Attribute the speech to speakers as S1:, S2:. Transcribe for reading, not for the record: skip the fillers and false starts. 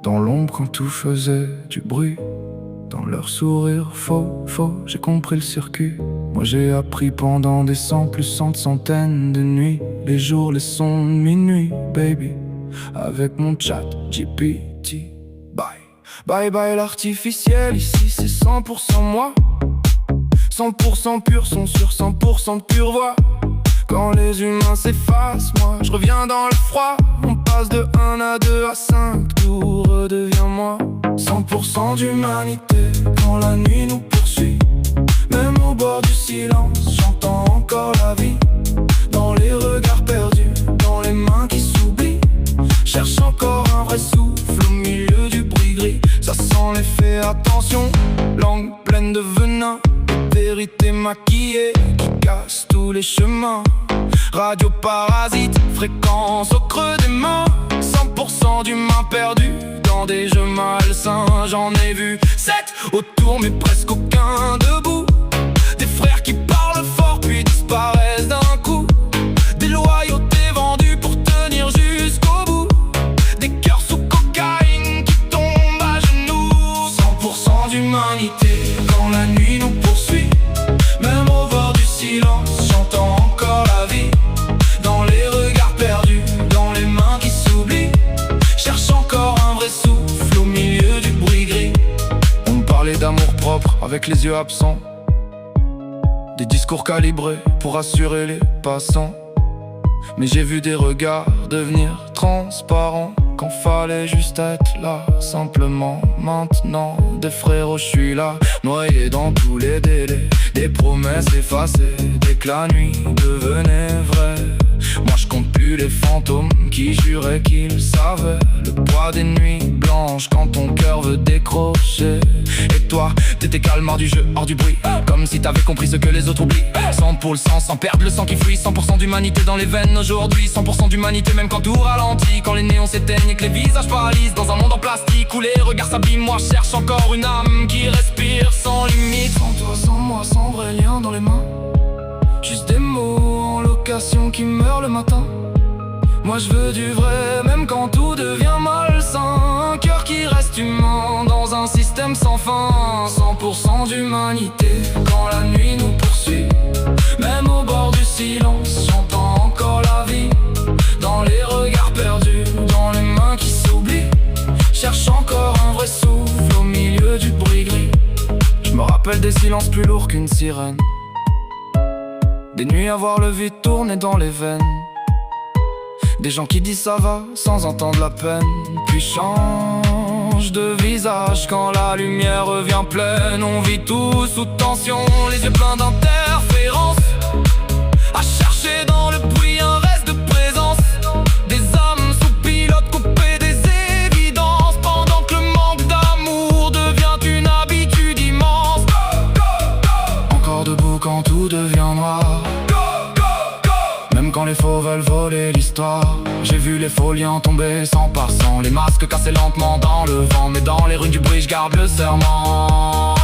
S1: Dans l'ombre quand tout faisait du bruit, dans leur sourire faux, j'ai compris le circuit. Moi j'ai appris pendant des centaines de nuits, les jours, les sons de minuit, baby. Avec mon chat GPT, bye bye l'artificiel, ici c'est 100% moi. 100% pur son sur 100% de pure voix. Quand les humains s'effacent, moi je reviens dans le froid. On passe de 1 à 2 à 5, tout redevient moi. 100% d'humanité quand la nuit nous poursuit. Même au bord du silence, j'entends encore la vie. Dans les regards perdus, dans les mains qui s'oublient. Cherche encore un vrai souffle au milieu du bruit gris. Ça sent l'effet, attention, langue pleine de venin. Vérité maquillée qui casse tous les chemins. Radio parasite, fréquence au creux des mains. 100% d'humains perdus dans des jeux malsains. J'en ai vu 7 autour mais presque aucun debout. Des frères qui parlent fort puis disparaissent d'un coup. Des loyautés vendues pour tenir jusqu'au bout. Des cœurs sous cocaïne qui tombent à genoux. 100% d'humanité quand la nuit nous poursuit. Même au bord du silence, j'entends encore la vie. Dans les regards perdus, dans les mains qui s'oublient. Cherche encore un vrai souffle au milieu du bruit gris. On me parlait d'amour propre avec les yeux absents. Des discours calibrés pour assurer les passants. Mais j'ai vu des regards devenir transparents quand fallait juste être là, simplement. Maintenant, des frérots, je suis là, noyé dans tous les délais. Des promesses effacées, dès que la nuit devenait vraie. Moi je compte plus les fantômes qui juraient qu'ils savaient le poids des nuits blanches quand ton cœur veut décrocher. Et toi, t'étais calmar du jeu, hors du bruit, comme si t'avais compris ce que les autres oublient. Sans pour le sang, sans perdre le sang qui fuit. 100% d'humanité dans les veines aujourd'hui. 100% d'humanité même quand tout ralentit. Quand les néons s'éteignent et que les visages paralysent. Dans un monde en plastique où les regards s'abîment. Moi je cherche encore une âme qui respire sans limite. Sans toi, sans moi, sans vrai lien dans les mains. Juste des mots en location qui meurent le matin. Moi je veux du vrai, même quand tout devient malsain. Un cœur qui reste humain dans un système sans fin. 100% d'humanité quand la nuit nous poursuit. Même au bord du silence, j'entends encore la vie. Dans les regards perdus, dans les mains qui s'oublient. Cherche encore un vrai souffle au milieu du bruit gris. Je me rappelle des silences plus lourds qu'une sirène. Des nuits à voir le vide tourner dans les veines. Des gens qui disent ça va sans entendre la peine. Puis changent de visage quand la lumière revient pleine. On vit tous sous tension, les yeux pleins d'interférences. À chercher dans le bruit un reste de présence. Des âmes sous pilote coupées des évidences. Pendant que le manque d'amour devient une habitude immense. Encore debout quand tout devient noir. Même quand les faux veulent voler l'histoire. J'ai vu les faux liens tomber sans passant. Les masques cassés lentement dans le vent. Mais dans les rues du bruit je garde le serment.